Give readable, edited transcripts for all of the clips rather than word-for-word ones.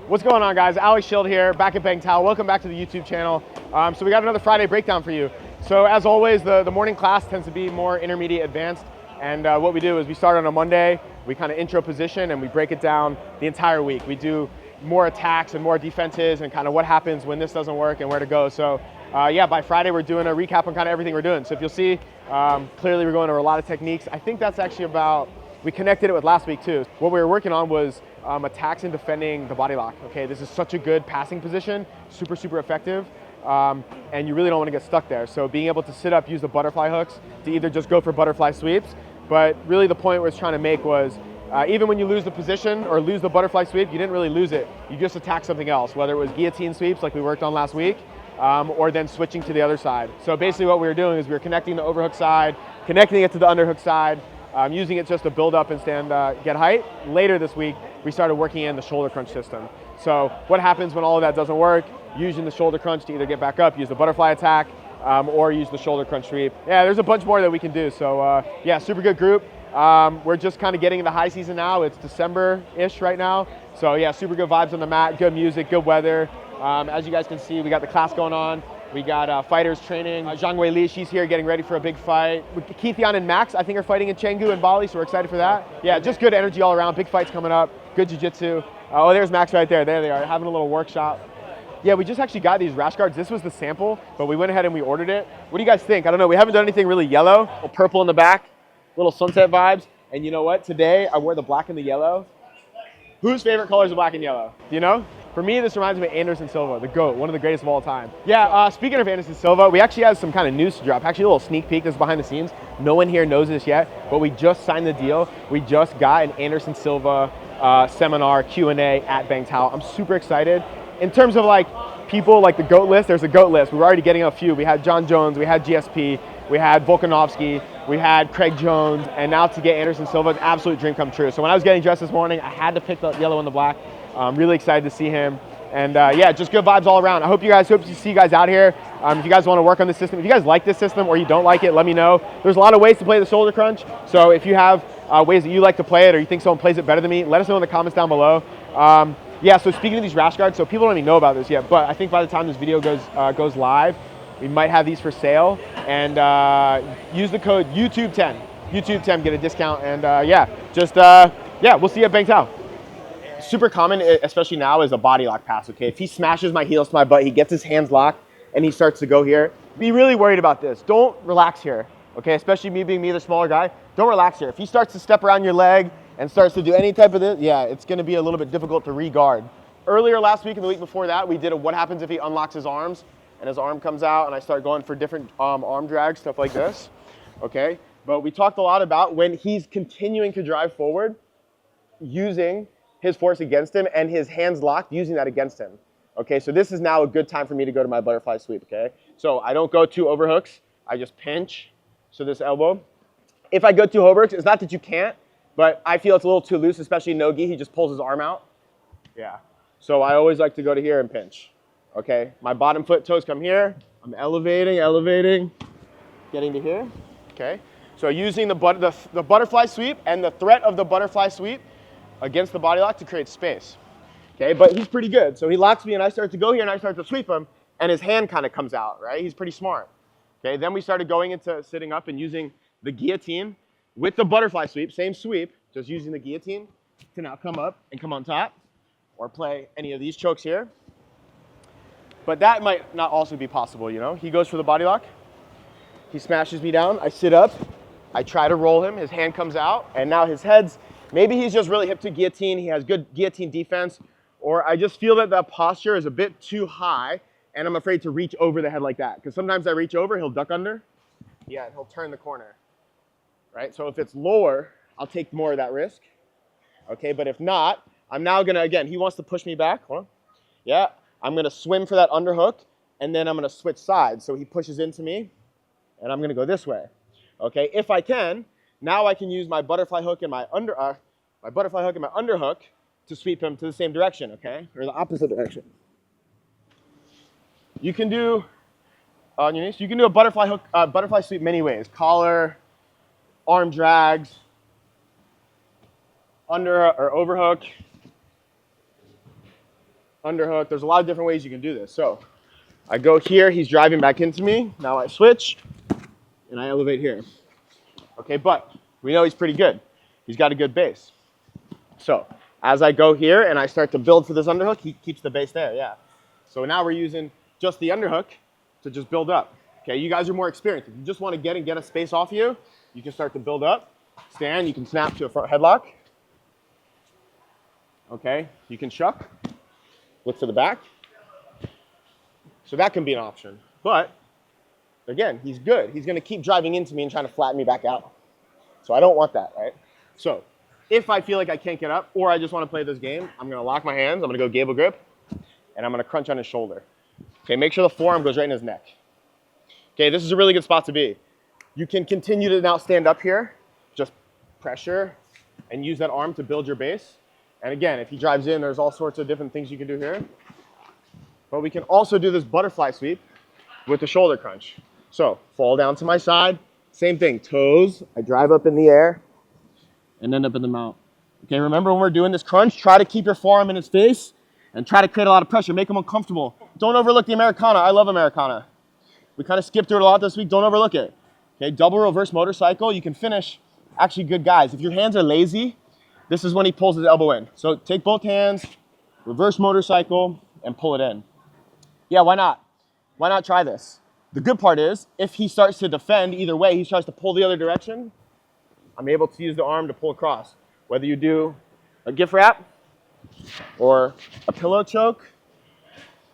What's going on, guys? Schild here, back at Bangtao. Welcome back to the YouTube channel. So we got another Friday breakdown for you. So as always, the morning class tends to be more intermediate advanced. And what we do is we start on a Monday, we kind of intro position, and we break it down the entire week. We do more attacks and more defenses and kind of what happens when this doesn't work and where to go. So yeah, by Friday, we're doing a recap on kind of everything we're doing. So if you'll see, clearly we're going over a lot of techniques. I think that's actually about, we connected it with last week too. What we were working on was attacks and defending the body lock. Okay, this is such a good passing position, super effective, and you really don't want to get stuck there. So being able to sit up, use the butterfly hooks to either just go for butterfly sweeps, but really the point we're trying to make was even when you lose the position or lose the butterfly sweep, you didn't really lose it. You just attack something else, whether it was guillotine sweeps like we worked on last week, or then switching to the other side. So basically what we were doing is we were connecting the overhook side, connecting it to the underhook side, using it just to build up and stand, get height. Later this week, we started working in the shoulder crunch system. So what happens when all of that doesn't work? Using the shoulder crunch to either get back up, use the butterfly attack, or use the shoulder crunch sweep. Yeah, there's a bunch more that we can do. So yeah, super good group. We're just kind of getting into high season now. It's December-ish right now. So yeah, super good vibes on the mat, good music, good weather. As you guys can see, we got the class going on. We got fighters training. Zhang Wei Li, she's here getting ready for a big fight. Keith Yan and Max, I think, are fighting in Chengdu and Bali, so we're excited for that. Yeah, just good energy all around. Big fights coming up. Good jiu-jitsu. Oh, there's Max right there. There they are, having a little workshop. Yeah, we just actually got these rash guards. This was the sample, but we went ahead and we ordered it. What do you guys think? I don't know. We haven't done anything really yellow. A little purple in the back, little sunset vibes. And you know what? Today, I wore the black and the yellow. Whose favorite color is the black and yellow? Do you know? For me, this reminds me of Anderson Silva, the GOAT, one of the greatest of all time. Yeah, speaking of Anderson Silva, we actually have some kind of news to drop. Actually, a little sneak peek. This is behind the scenes. No one here knows this yet, but we just signed the deal. We just got an Anderson Silva seminar Q&A at Bangtao. I'm super excited. In terms of like people, like the GOAT list, there's a GOAT list. We were already getting a few. We had John Jones, we had GSP, we had Volkanovski, we had Craig Jones, and now to get Anderson Silva, an absolute dream come true. So when I was getting dressed this morning, I had to pick the yellow and the black. I'm really excited to see him. And yeah, just good vibes all around. I hope to see you guys out here. If you guys want to work on this system, if you guys like this system or you don't like it, let me know. There's a lot of ways to play the shoulder crunch. So if you have ways that you like to play it or you think someone plays it better than me, let us know in the comments down below. Yeah, so speaking of these rash guards, so people don't even know about this yet, but I think by the time this video goes live, we might have these for sale. And use the code YouTube10. YouTube10, get a discount. And yeah, just, yeah, we'll see you at Bangtao. Super common, especially now, is a body lock pass, okay? If he smashes my heels to my butt, he gets his hands locked, and he starts to go here. Be really worried about this. Don't relax here, okay? Especially me being the smaller guy. Don't relax here. If he starts to step around your leg and starts to do any type of this, yeah, it's gonna be a little bit difficult to re-guard. Earlier last week and the week before that, we did a what happens if he unlocks his arms, and his arm comes out, and I start going for different arm drags, stuff like this, okay? But we talked a lot about when he's continuing to drive forward, using his force against him and his hands locked, using that against him. Okay, so this is now a good time for me to go to my butterfly sweep, okay? So I don't go two overhooks, I just pinch, so this elbow. If I go two overhooks, it's not that you can't, but I feel it's a little too loose, especially no-gi, he just pulls his arm out. Yeah, so I always like to go to here and pinch, okay? My bottom foot toes come here, I'm elevating, getting to here, okay? So using the butterfly sweep and the threat of the butterfly sweep against the body lock to create space, okay? But he's pretty good. So he locks me and I start to go here and I start to sweep him and his hand kind of comes out, right? He's pretty smart, okay? Then we started going into sitting up and using the guillotine with the butterfly sweep, same sweep, just using the guillotine to now come up and come on top or play any of these chokes here. But that might not also be possible, you know? He goes for the body lock, he smashes me down, I sit up, I try to roll him, his hand comes out, and now his head's, maybe he's just really hip to guillotine, he has good guillotine defense, or I just feel that the posture is a bit too high, and I'm afraid to reach over the head like that. Because sometimes I reach over, he'll duck under, yeah, and he'll turn the corner, right? So if it's lower, I'll take more of that risk, okay? But if not, I'm now gonna, again, he wants to push me back, hold on. Yeah, I'm gonna swim for that underhook, and then I'm gonna switch sides. So he pushes into me, and I'm gonna go this way, okay? If I can, now I can use my butterfly hook and my underhook to sweep him to the same direction, okay? Or the opposite direction. You can do on your knees. You can do a butterfly sweep many ways: collar, arm drags, under or overhook. underhook. There's a lot of different ways you can do this. So I go here, he's driving back into me. Now I switch and I elevate here. Okay, but we know he's pretty good. He's got a good base. So as I go here and I start to build for this underhook, he keeps the base there, yeah. So now we're using just the underhook to just build up. Okay, you guys are more experienced. If you just want to get a space off you, you can start to build up. Stand, you can snap to a front headlock. Okay, you can shuck, look to the back. So that can be an option. But again, he's good. He's gonna keep driving into me and trying to flatten me back out. So I don't want that, right? So if I feel like I can't get up or I just wanna play this game, I'm gonna lock my hands, I'm gonna go gable grip, and I'm gonna crunch on his shoulder. Okay, make sure the forearm goes right in his neck. Okay, this is a really good spot to be. You can continue to now stand up here, just pressure and use that arm to build your base. And again, if he drives in, there's all sorts of different things you can do here. But we can also do this butterfly sweep with the shoulder crunch. So fall down to my side, same thing, toes, I drive up in the air and end up in the mount. Okay, remember when we're doing this crunch, try to keep your forearm in his face and try to create a lot of pressure, make him uncomfortable. Don't overlook the Americana, I love Americana. We kind of skipped through it a lot this week, don't overlook it. Okay, double reverse motorcycle, you can finish actually good guys. If your hands are lazy, this is when he pulls his elbow in. So take both hands, reverse motorcycle, and pull it in. Yeah, why not? Why not try this? The good part is, if he starts to defend either way, he tries to pull the other direction, I'm able to use the arm to pull across. Whether you do a gift wrap or a pillow choke,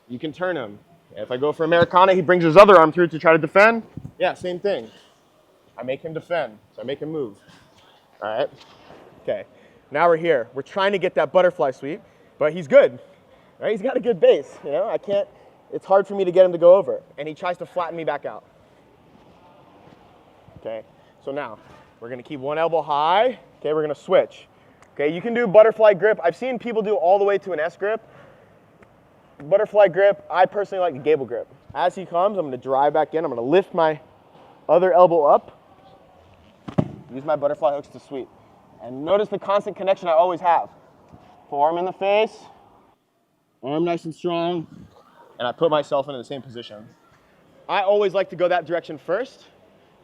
you can turn him. If I go for Americana, he brings his other arm through to try to defend. Yeah, same thing. I make him defend, so I make him move. All right, okay. Now we're here. We're trying to get that butterfly sweep, but he's good. Right? He's got a good base, you know? It's hard for me to get him to go over, and he tries to flatten me back out. Okay, so now we're gonna keep one elbow high. Okay, we're gonna switch. Okay, you can do butterfly grip. I've seen people do all the way to an S grip. Butterfly grip, I personally like the gable grip. As he comes, I'm gonna drive back in. I'm gonna lift my other elbow up, use my butterfly hooks to sweep. And notice the constant connection I always have. Forearm in the face, arm nice and strong, and I put myself into the same position. I always like to go that direction first,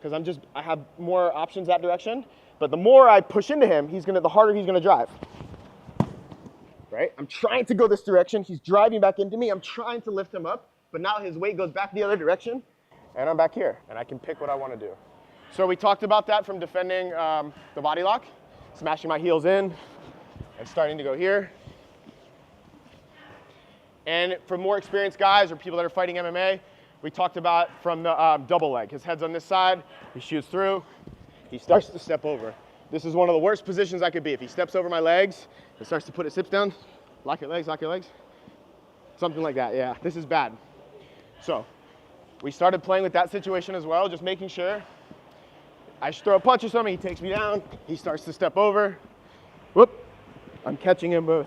because I have more options that direction. But the more I push into him, the harder he's gonna drive. Right? I'm trying to go this direction. He's driving back into me. I'm trying to lift him up, but now his weight goes back the other direction, and I'm back here, and I can pick what I want to do. So we talked about that from defending the body lock, smashing my heels in, and starting to go here. And for more experienced guys or people that are fighting MMA, we talked about from the double leg. His head's on this side, he shoots through, he starts to step over. This is one of the worst positions I could be. If he steps over my legs and starts to put his hips down, lock your legs, something like that, yeah, this is bad. So we started playing with that situation as well, just making sure I throw a punch or something, he takes me down, he starts to step over, whoop, I'm catching him with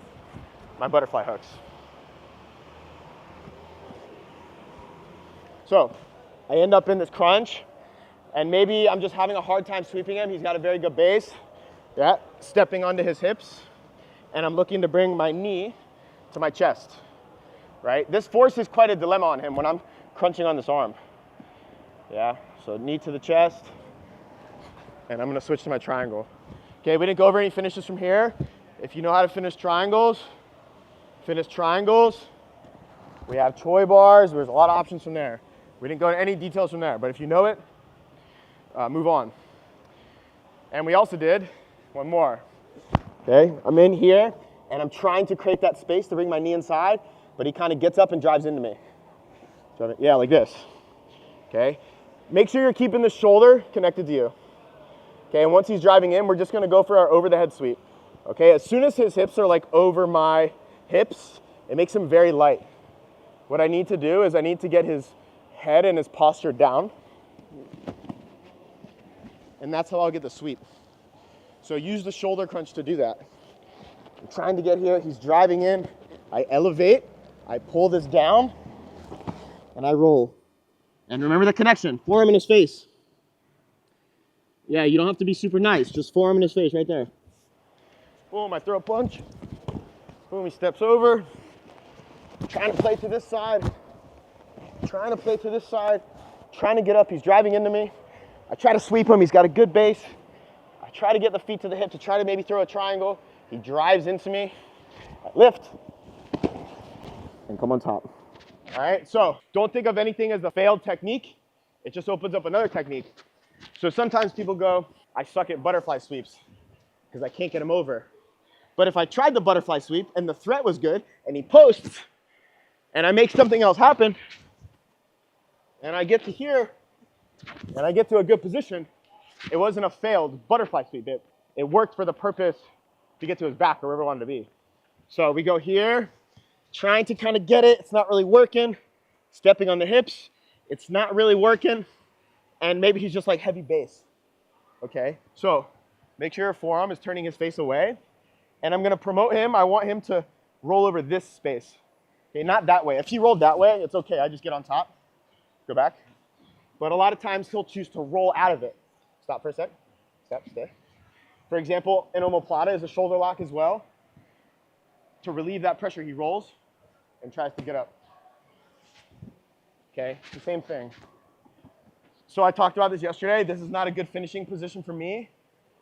my butterfly hooks. So I end up in this crunch, and maybe I'm just having a hard time sweeping him. He's got a very good base, yeah, stepping onto his hips, and I'm looking to bring my knee to my chest, right? This forces quite a dilemma on him when I'm crunching on this arm. Yeah, so knee to the chest, and I'm gonna switch to my triangle. Okay, we didn't go over any finishes from here. If you know how to finish triangles. We have Choi bars, there's a lot of options from there. We didn't go into any details from there, but if you know it, move on. And we also did one more. Okay, I'm in here, and I'm trying to create that space to bring my knee inside, but he kind of gets up and drives into me. Yeah, like this. Okay, make sure you're keeping the shoulder connected to you. Okay, and once he's driving in, we're just gonna go for our over the head sweep. Okay, as soon as his hips are like over my hips, it makes him very light. What I need to do is I need to get his head and his posture down. And that's how I'll get the sweep. So use the shoulder crunch to do that. I'm trying to get here, he's driving in, I elevate, I pull this down, and I roll. And remember the connection, forearm in his face. Yeah, you don't have to be super nice, just forearm in his face right there. Boom, I throw a punch. Boom, he steps over. trying to play to this side, trying to play to this side, trying to get up. He's driving into me. I try to sweep him. He's got a good base. I try to get the feet to the hip to try to maybe throw a triangle. He drives into me. I lift and come on top. All right, so don't think of anything as the failed technique. It just opens up another technique. So sometimes people go, I suck at butterfly sweeps because I can't get him over. But if I tried the butterfly sweep and the threat was good and he posts and I make something else happen and I get to here and I get to a good position, it wasn't a failed butterfly sweep. It worked for the purpose to get to his back or wherever I wanted to be. So we go here, trying to kind of get it. It's not really working. Stepping on the hips. It's not really working. And maybe he's just like heavy base. Okay, so make sure your forearm is turning his face away. And I'm going to promote him. I want him to roll over this space. Okay, not that way. If he rolled that way, it's okay. I just get on top. Go back. But a lot of times he'll choose to roll out of it. Stop for a sec. Step, stay. For example, an omoplata is a shoulder lock as well. To relieve that pressure, he rolls and tries to get up. Okay, the same thing. So I talked about this yesterday. This is not a good finishing position for me.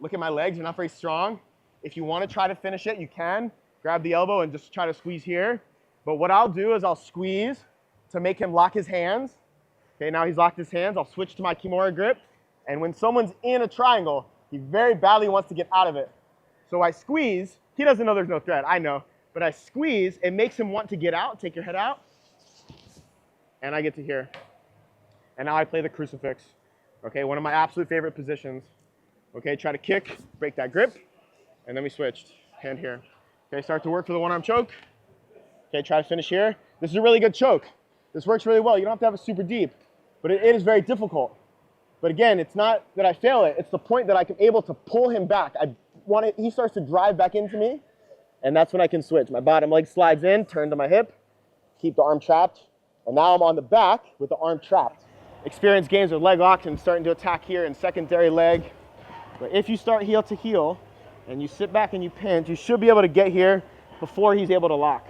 Look at my legs, they're not very strong. If you want to try to finish it, you can. Grab the elbow and just try to squeeze here. But what I'll do is I'll squeeze to make him lock his hands. Okay, now he's locked his hands. I'll switch to my Kimura grip. And when someone's in a triangle, he very badly wants to get out of it. So I squeeze. He doesn't know there's no threat, I know. But I squeeze, it makes him want to get out. Take your head out. And I get to here. And now I play the crucifix. Okay, one of my absolute favorite positions. Okay, try to kick, break that grip. And then we switched, hand here. Okay, start to work for the one-arm choke. Okay, try to finish here. This is a really good choke. This works really well. You don't have to have it super deep, but it is very difficult. But again, it's not that I fail it. It's the point that I'm able to pull him back. He starts to drive back into me, and that's when I can switch. My bottom leg slides in, turn to my hip, keep the arm trapped, and now I'm on the back with the arm trapped. Experience games with leg locks and starting to attack here in secondary leg. But if you start heel to heel, and you sit back and you pinch, you should be able to get here before he's able to lock.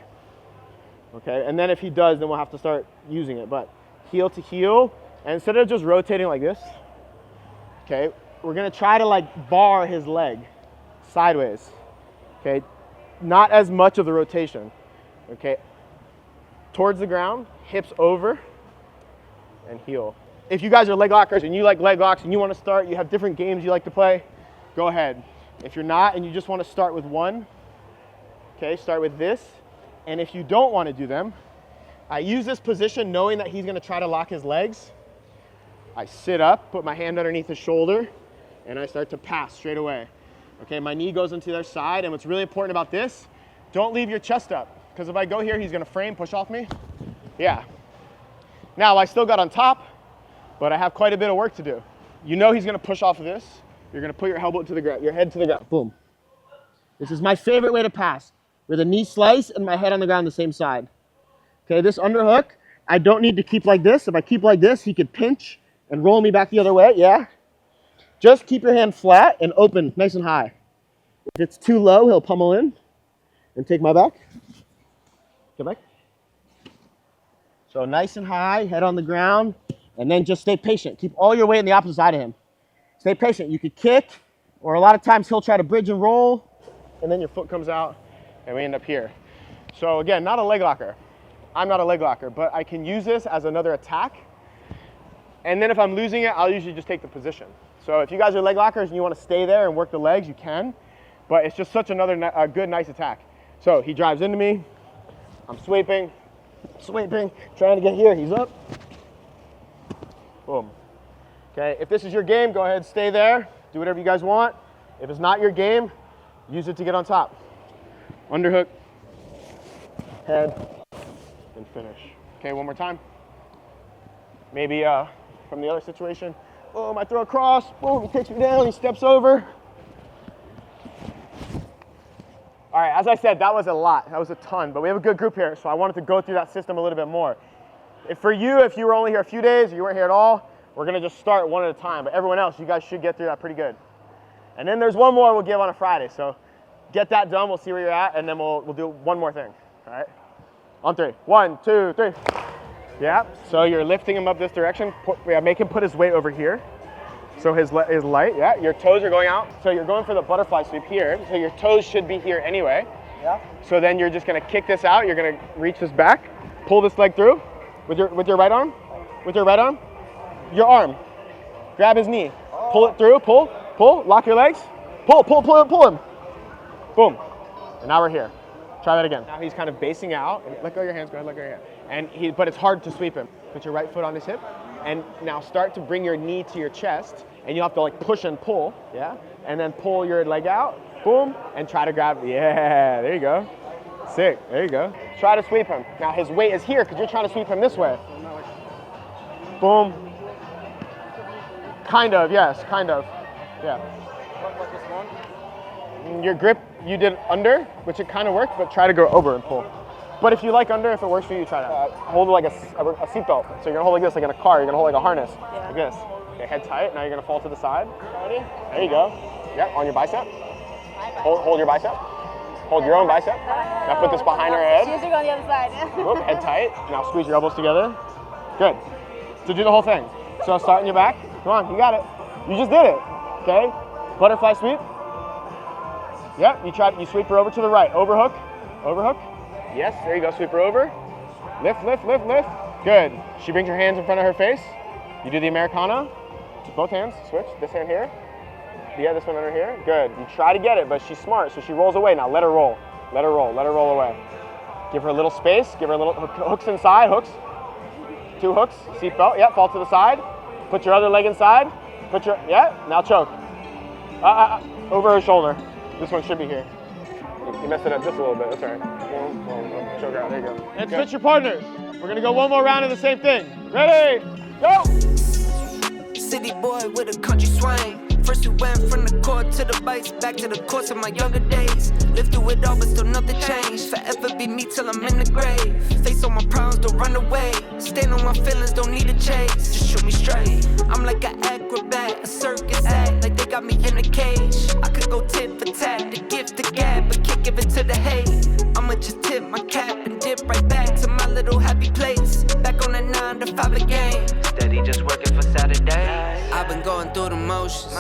Okay, and then if he does, then we'll have to start using it. But heel to heel, and instead of just rotating like this, okay, we're gonna try to like bar his leg sideways. Okay, not as much of the rotation. Okay, towards the ground, hips over, and heel. If you guys are leg lockers and you like leg locks and you want to start, you have different games you like to play, go ahead. If you're not and you just want to start with one, okay, start with this. And if you don't want to do them, I use this position knowing that he's going to try to lock his legs. I sit up, put my hand underneath his shoulder, and I start to pass straight away. Okay, my knee goes into their side, and what's really important about this, don't leave your chest up, because if I go here, he's going to frame, push off me. Yeah. Now, I still got on top, but I have quite a bit of work to do. You know he's going to push off of this. You're going to put your elbow to the ground, your head to the ground. Boom. This is my favorite way to pass, with a knee slice and my head on the ground the same side. Okay, this underhook, I don't need to keep like this. If I keep like this, he could pinch and roll me back the other way, yeah? Just keep your hand flat and open, nice and high. If it's too low, he'll pummel in and take my back. Get back. So nice and high, head on the ground, and then just stay patient. Keep all your weight on the opposite side of him. Stay patient. You could kick, or a lot of times he'll try to bridge and roll, and then your foot comes out, and we end up here. So again, not a leg locker. I'm not a leg locker, but I can use this as another attack. And then if I'm losing it, I'll usually just take the position. So if you guys are leg lockers and you want to stay there and work the legs, you can. But it's just such another good, nice attack. So he drives into me. I'm sweeping, trying to get here. He's up. Boom. Okay, if this is your game, go ahead, stay there. Do whatever you guys want. If it's not your game, use it to get on top. Underhook, head, and finish. Okay, one more time. Maybe from the other situation. Boom, I throw a cross. Boom, he takes me down, he steps over. All right, as I said, that was a lot. That was a ton, but we have a good group here, so I wanted to go through that system a little bit more. If you were only here a few days, or you weren't here at all, we're gonna just start one at a time, but everyone else, you guys should get through that pretty good. And then there's one more we'll give on a Friday, so get that done, we'll see where you're at, and then we'll do one more thing, all right? On 3. 1, 2, 3. Yeah, so you're lifting him up this direction. Make him put his weight over here. So his light, yeah, your toes are going out. So you're going for the butterfly sweep here. So your toes should be here anyway. Yeah. So then you're just gonna kick this out. You're gonna reach this back, pull this leg through with your right arm. With your right arm, your arm. Grab his knee, pull it through, pull, lock your legs, pull him. Boom. And now we're here. Try that again. Now he's kind of basing out. And let go of your hands, go ahead, let go of your hand. But it's hard to sweep him. Put your right foot on his hip. And now start to bring your knee to your chest. And you have to like push and pull, yeah? And then pull your leg out, boom, and try to grab, yeah, there you go. Sick, there you go. Try to sweep him. Now his weight is here because you're trying to sweep him this way. Boom. Kind of, yes, kind of, yeah. What this one? Your grip, you did under, which it kind of worked, but try to go over and pull. But if you like under, if it works for you, try that. Hold it like a seatbelt. So you're gonna hold like this, like in a car. You're gonna hold like a harness, like this. Okay, head tight. Now you're gonna fall to the side. Ready? There you go. Yeah, on your bicep. Hold your bicep. Hold your own bicep. Now put this behind her head. She's on the other side. Whoop, head tight. Now squeeze your elbows together. Good. So do the whole thing. So start in your back. Come on, you got it. You just did it. Okay. Butterfly sweep. Yeah. You sweep her over to the right. Overhook. Overhook. Yes. There you go. Sweep her over. Lift, lift, lift, lift. Good. She brings her hands in front of her face. You do the Americana. Both hands. Switch. This hand here. Yeah, this one under here. Good. You try to get it, but she's smart, so she rolls away. Now let her roll. Let her roll. Let her roll away. Give her a little space. Give her a little hooks inside. Hooks. 2 hooks. Seat belt. Yeah. Fall to the side. Put your other leg inside. Now choke. Over her shoulder. This one should be here. You messed it up just a little bit. That's all right. Choke her out. There you go. And switch your partners. We're gonna go one more round of the same thing. Ready? Go. City boy with a country swing. First we went from the court to the bikes, back to the course of my younger days. Lived through it all, but still nothing changed. Forever be me till I'm in the grave. Face on my problems, don't run away. Stand on my feelings, don't need a chase. Just shoot me straight. I'm like an acrobat, a circus act, like they got me in a cage. I could go tit for tat, the gift the gab, but can't give it to the hate. I'ma just tip my cap and dip right back to my little happy place. Back on the 9 to 5 again. Steady just working for Saturday. I've been going through the motions,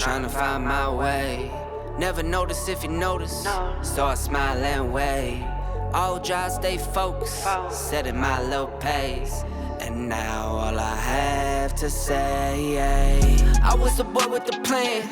trying to find my way. Never notice if you notice, so I smile and wave. All dry, stay focused, setting my little pace. And now all I have to say, I was the boy with the plan,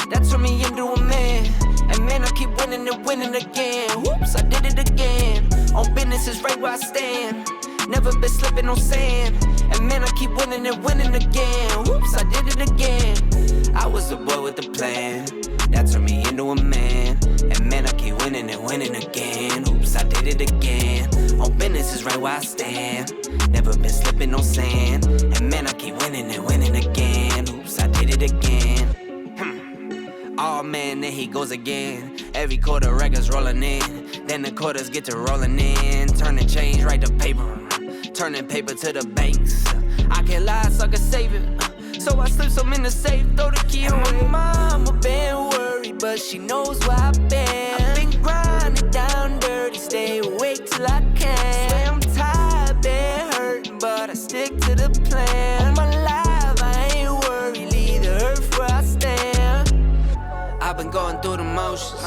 that turned me into a man. And man, I keep winning and winning again. Whoops, I did it again. On business is right where I stand. Never been slipping on sand. And man, I keep winning and winning again. Whoops, I did it again. I was the boy with the plan, that turned me into a man. And man, I keep winning and winning again. Oops, I did it again. On business is right where I stand. Never been slipping on sand. And man, I keep winning and winning again. Oops, I did it again. Oh man, there he goes again. Every quarter records rolling in. Then the quarters get to rolling in. Turning change right to paper. Turning paper to the banks. I can't lie, so I can save it. So I slip some in the safe, throw the key away. Mama been worried, but she knows where I've been. I've been grinding down dirty, stay awake till I can. Swear I'm tired, been hurting, but I stick to the plan. All my life, I ain't worried, leave the earth where I stand. I've been going through the motions,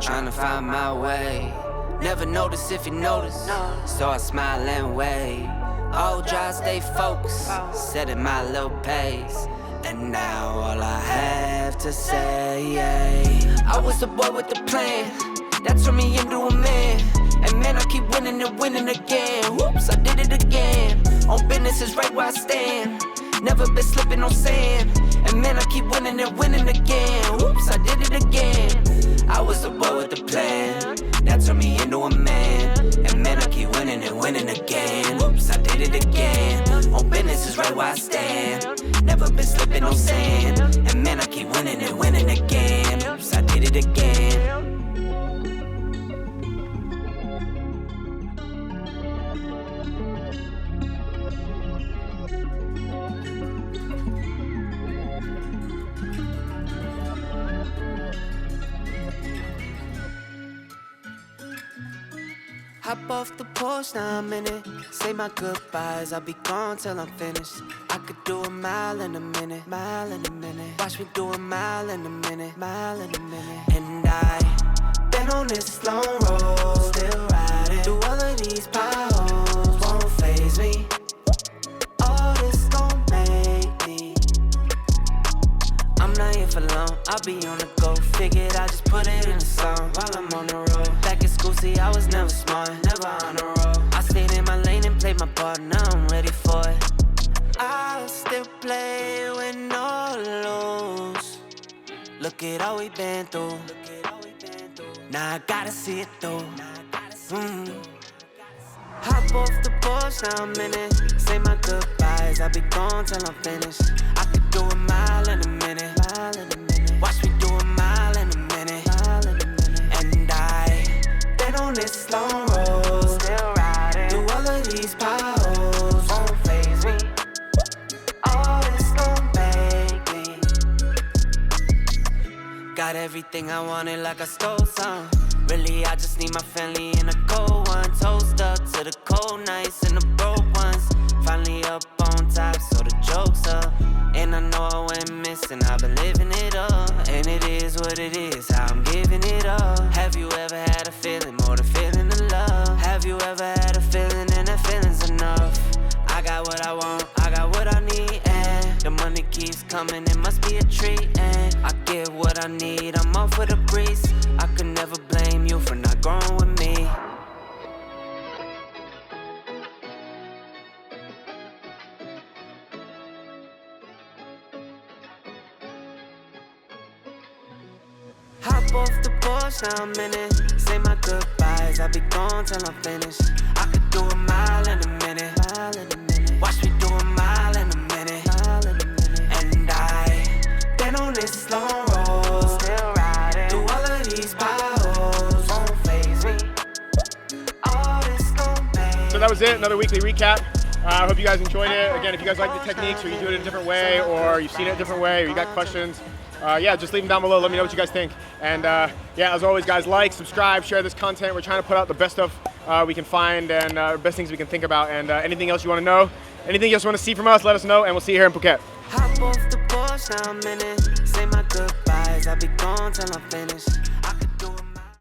trying to find my way. Never notice if you notice, so I smile and wave. All dry, stay focused, setting my little pace. And now all I have to say, I was the boy with the plan, that turned me into a man. And man, I keep winning and winning again. Whoops, I did it again. On business is right where I stand. Never been slipping on sand. And man, I keep winning and winning again. Whoops, I did it again. I was the boy with the plan, that turned me into a man. And man, I keep winning and winning again. Oops, I did it again. On business is right where I stand. Never been slipping on sand. And man, I keep winning and winning again. Oops, I did it again. Hop off the porch, now I'm in it. Say my goodbyes, I'll be gone till I'm finished. I could do a mile in a minute, mile in a minute. Watch me do a mile in a minute, mile in a minute. And I been on this long road, still riding through all of these potholes, won't faze me. All this gon' make me. I'm not here for long, I'll be on the go. Figured I just put it in a song while I'm on the road. Back in school, see, I was never smart, never on the road. I stayed in my lane and played my part, now I'm ready for it. I'll still play when all lose. Look at all we been through. Now I gotta see it through. Hop off the porch, now I'm in it. Say my goodbyes, I'll be gone till I'm finished. I could do a mile in a minute, mile in a minute. Watch me do a mile in a minute, mile in a minute. And I been on this long road, still riding through all of these potholes, won't faze me. All this gon' make me. Got everything I wanted like I stole some. Really, I just need my family in a cold one. Toast up to the cold nights and the broke ones. Finally up on top, so the joke's up. And I know I went missing, I've been living it up. And it is what it is, how I'm giving it up. Have you ever had a feeling more than feeling the love? Have you ever had a feeling and that feeling's enough? I got what I want, I got what I need, and the money keeps coming, it must be a treat, and I get what I need, I'm off with a breeze. I could never blame you for not growing with me. Hop off the porch, now I'm in it. Say my goodbyes, I'll be gone till I'm finished. I could do a mile in a minute, mile in a minute. Watch me do a mile in a minute, mile in a minute. And I been on this long road, still riding through all of these potholes, won't faze me. All this gon' make. So that was it, another weekly recap. I hope you guys enjoyed it. Again, if you guys like the techniques, or you do it a different way, or you've seen it a different way, or you got questions, yeah, just leave them down below. Let me know what you guys think. And yeah, as always, guys, like, subscribe, share this content. We're trying to put out the best stuff we can find and best things we can think about. And anything else you want to know, anything else you want to see from us, let us know, and we'll see you here in Phuket. Hop off the porch, now I'm in it. Say my goodbyes, I'll be gone till I'm finished.